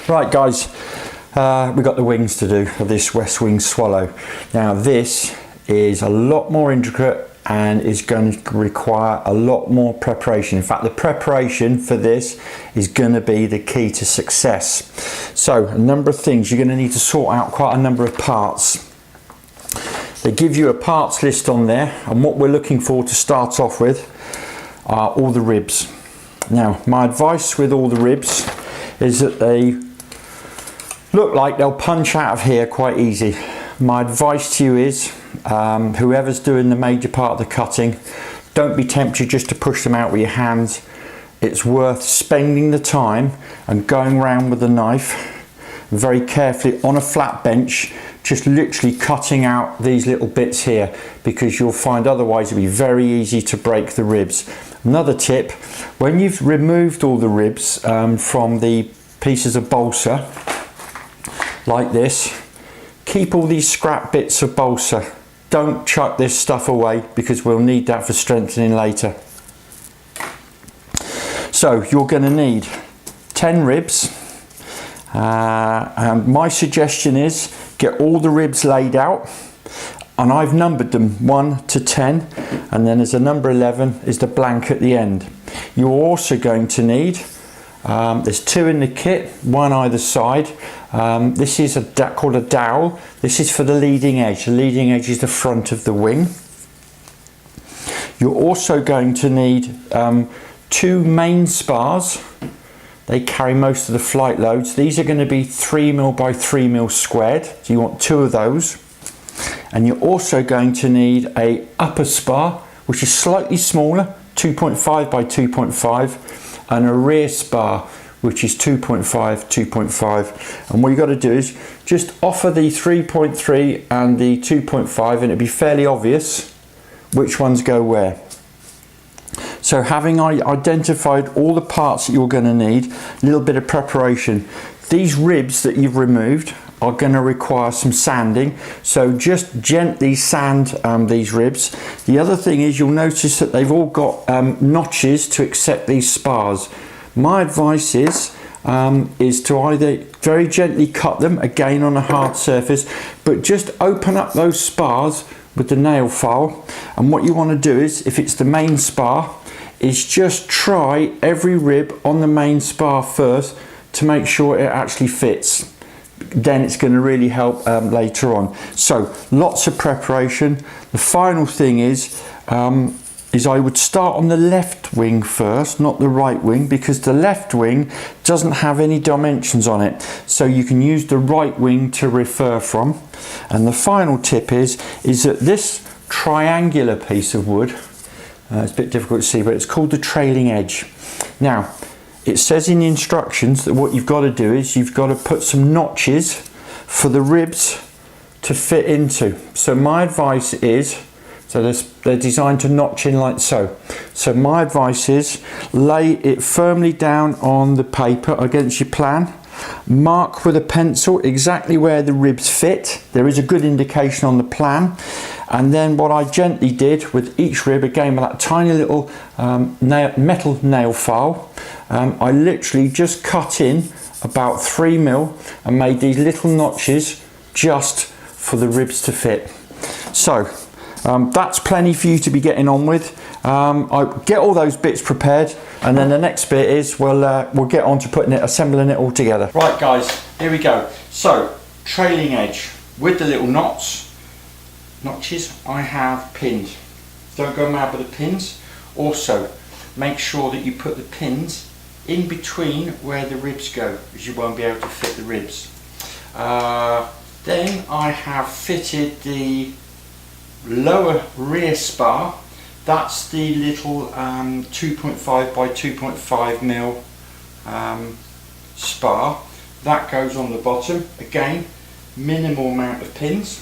Right guys, we've got the wings to do of this West Wing Swallow. Now this is a lot more intricate and is going to require a lot more preparation. In fact, the preparation for this is going to be the key to success. So a number of things, you're going to need to sort out quite a number of parts. They give you a parts list on there, and what we're looking for to start off with are all the ribs. Now my advice with all the ribs is that they look like they'll punch out of here quite easy. My advice to you is whoever's doing the major part of the cutting, don't be tempted just to push them out with your hands. It's worth spending the time and going around with the knife very carefully on a flat bench, just literally cutting out these little bits here, because you'll find otherwise it'll be very easy to break the ribs. Another tip, when you've removed all the ribs from the pieces of balsa like this, keep all these scrap bits of balsa. Don't chuck this stuff away, because we'll need that for strengthening later. So you're going to need 10 ribs, and my suggestion is get all the ribs laid out, and I've numbered them 1 to 10, and then there's a number 11 is the blank at the end. You're also going to need, there's 2 in the kit, 1 either side. This is called a dowel. This is for the leading edge. The leading edge is the front of the wing. You're also going to need 2 main spars. They carry most of the flight loads. These are going to be 3mm by 3mm squared. So you want 2 of those. And you're also going to need a upper spar, which is slightly smaller, 2.5 by 2.5, and a rear spar, which is 2.5, 2.5. And what you've got to do is just offer the 3.3 and the 2.5, and it'll be fairly obvious which ones go where. So having identified all the parts that you're going to need, a little bit of preparation. These ribs that you've removed are going to require some sanding, so just gently sand these ribs. The other thing is, you'll notice that they've all got notches to accept these spars. My advice is to either very gently cut them, again on a hard surface, but just open up those spars with the nail file. And what you want to do is, if it's the main spar, is just try every rib on the main spar first to make sure it actually fits. Then it's going to really help later on. So lots of preparation. The final thing is I would start on the left wing first, not the right wing, because the left wing doesn't have any dimensions on it. So you can use the right wing to refer from. And the final tip is that this triangular piece of wood, it's a bit difficult to see, but it's called the trailing edge. Now, it says in the instructions that what you've got to do is you've got to put some notches for the ribs to fit into. So my advice is, they're designed to notch in like so. So my advice is lay it firmly down on the paper against your plan. Mark with a pencil exactly where the ribs fit. There is a good indication on the plan. And then what I gently did with each rib, again with that tiny little metal nail file, I literally just cut in about 3mm and made these little notches just for the ribs to fit. So that's plenty for you to be getting on with. I get all those bits prepared, and then the next bit is we'll get on to assembling it all together. Right guys, here we go. So trailing edge with the little notches I have pinned. Don't go mad with the pins. Also make sure that you put the pins in between where the ribs go, because you won't be able to fit the ribs. Then I have fitted the lower rear spar. That's the little 2.5 by 2.5mm spar. That goes on the bottom. Again, minimal amount of pins.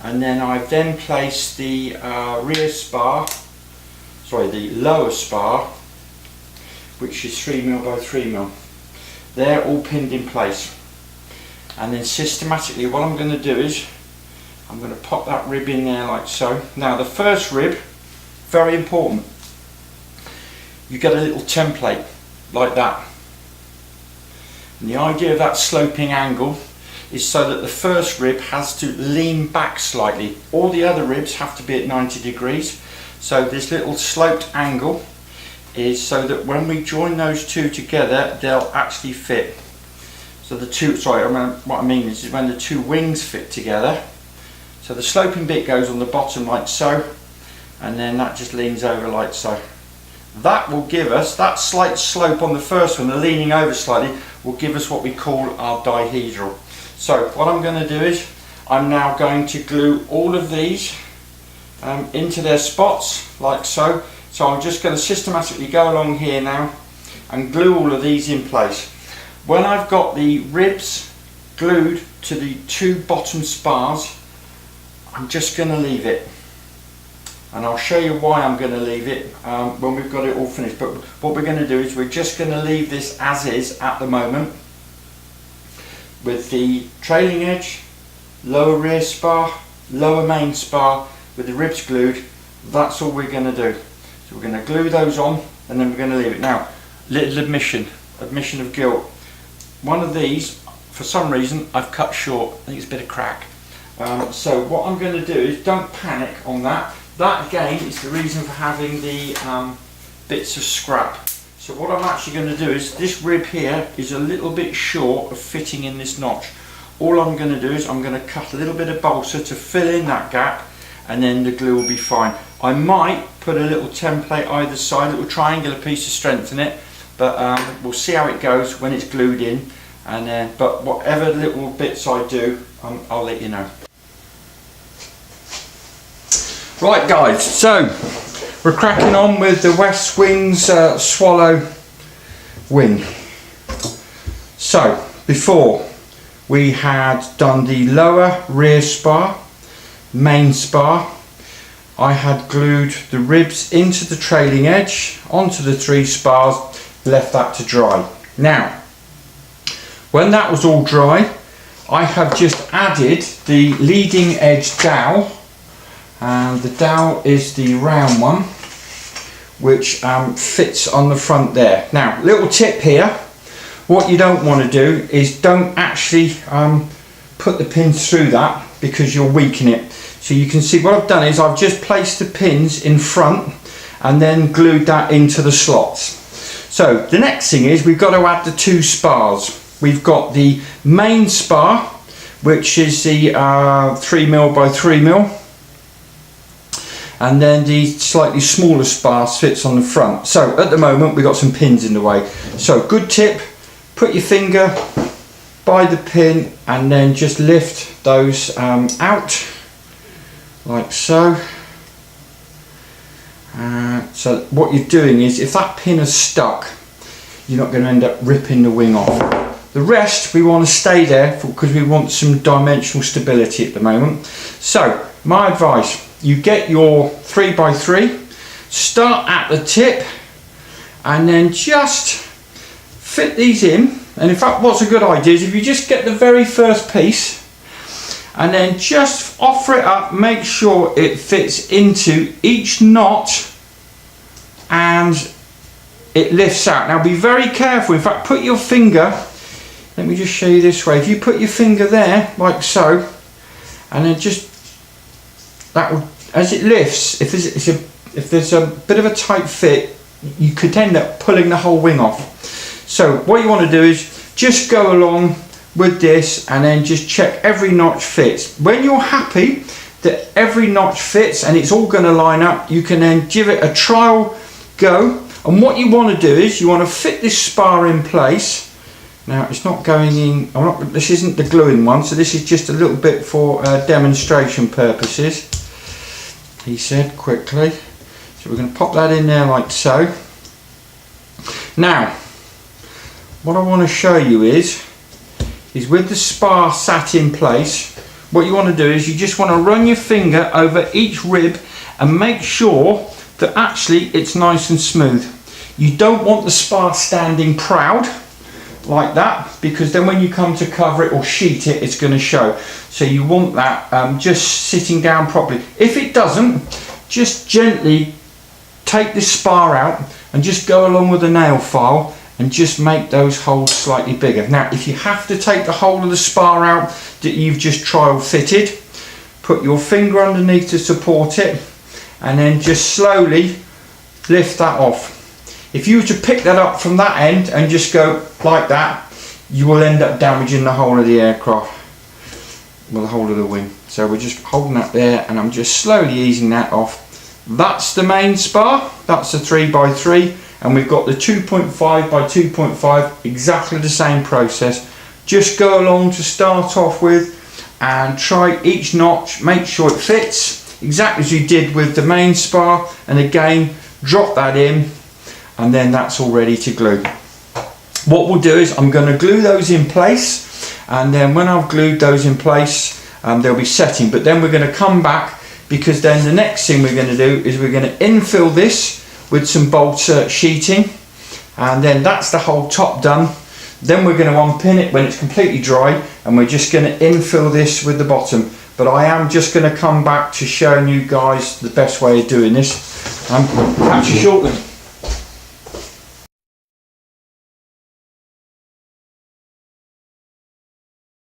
And then I've then placed the the lower spar, which is 3mm by 3mm. They're all pinned in place. And then systematically what I'm going to do is I'm going to pop that rib in there like so. Now the first rib, very important, you get a little template like that. And the idea of that sloping angle is so that the first rib has to lean back slightly. All the other ribs have to be at 90 degrees. So this little sloped angle is so that when we join those two together, they'll actually fit. So the two, what I mean is when the two wings fit together. So the sloping bit goes on the bottom like so, and then that just leans over like so. That will give us, that slight slope on the first one, the leaning over slightly, will give us what we call our dihedral. So what I'm going to do is, I'm now going to glue all of these into their spots like so. So I'm just going to systematically go along here now and glue all of these in place. When I've got the ribs glued to the two bottom spars, I'm just going to leave it. And I'll show you why I'm going to leave it when we've got it all finished. But what we're going to do is we're just going to leave this as is at the moment, with the trailing edge, lower rear spar, lower main spar, with the ribs glued. That's all we're going to do. So we're going to glue those on, and then we're going to leave it. Now, little admission of guilt. One of these, for some reason, I've cut short. I think it's a bit of crack. So what I'm going to do is, don't panic on that. That again is the reason for having the bits of scrap. So what I'm actually going to do is, this rib here is a little bit short of fitting in this notch. All I'm going to do is I'm going to cut a little bit of balsa to fill in that gap, and then the glue will be fine. I might put a little template either side, a little triangular piece to strengthen it, but we'll see how it goes when it's glued in. And but whatever little bits I do, I'll let you know. Right guys, so we're cracking on with the West Wings Swallow wing. So before, we had done the lower rear spar, main spar. I had glued the ribs into the trailing edge, onto the three spars, left that to dry. Now, when that was all dry, I have just added the leading edge dowel, and the dowel is the round one, which fits on the front there. Now, little tip here, what you don't want to do is don't actually put the pins through that, because you'll weaken it. So you can see what I've done is I've just placed the pins in front and then glued that into the slots. So the next thing is we've got to add the two spars. We've got the main spar, which is the 3mm by 3mm, and then the slightly smaller spar fits on the front. So at the moment we've got some pins in the way. So good tip, put your finger by the pin and then just lift those out like so. So what you're doing is, if that pin is stuck, you're not going to end up ripping the wing off. The rest we want to stay there because we want some dimensional stability at the moment. So my advice, you get your 3x3, start at the tip and then just fit these in. And in fact, what's a good idea is if you just get the very first piece and then just offer it up, make sure it fits into each knot and it lifts out. Now be very careful, in fact put your finger, let me just show you this way, if you put your finger there like so and then just, that will, as it lifts, if there's a bit of a tight fit, you could end up pulling the whole wing off. So what you want to do is just go along with this and then just check every notch fits. When you're happy that every notch fits and it's all going to line up, you can then give it a trial go. And what you want to do is you want to fit this spar in place. Now it's not going in, this isn't the gluing one, so this is just a little bit for demonstration purposes, he said quickly. So we're going to pop that in there like so. Now what I want to show you is with the spar sat in place, what you want to do is you just want to run your finger over each rib and make sure that actually it's nice and smooth. You don't want the spar standing proud like that, because then when you come to cover it or sheet it, it's going to show. So you want that just sitting down properly. If it doesn't, just gently take this spar out and just go along with the nail file and just make those holes slightly bigger. Now if you have to take the whole of the spar out that you've just trial fitted, put your finger underneath to support it and then just slowly lift that off. If you were to pick that up from that end and just go like that, you will end up damaging the whole of the aircraft, well, the whole of the wing. So we're just holding that there and I'm just slowly easing that off. That's the main spar, that's the 3x3, and we've got the 2.5 by 2.5, exactly the same process. Just go along to start off with and try each notch, make sure it fits exactly as you did with the main spar, and again drop that in, and then that's all ready to glue. What we'll do is I'm going to glue those in place, and then when I've glued those in place they'll be setting, but then we're going to come back, because then the next thing we're going to do is we're going to infill this with some Balsa sheeting, and then that's the whole top done. Then we're going to unpin it when it's completely dry, and we're just going to infill this with the bottom. But I am just going to come back to showing you guys the best way of doing this. Catch you shortly.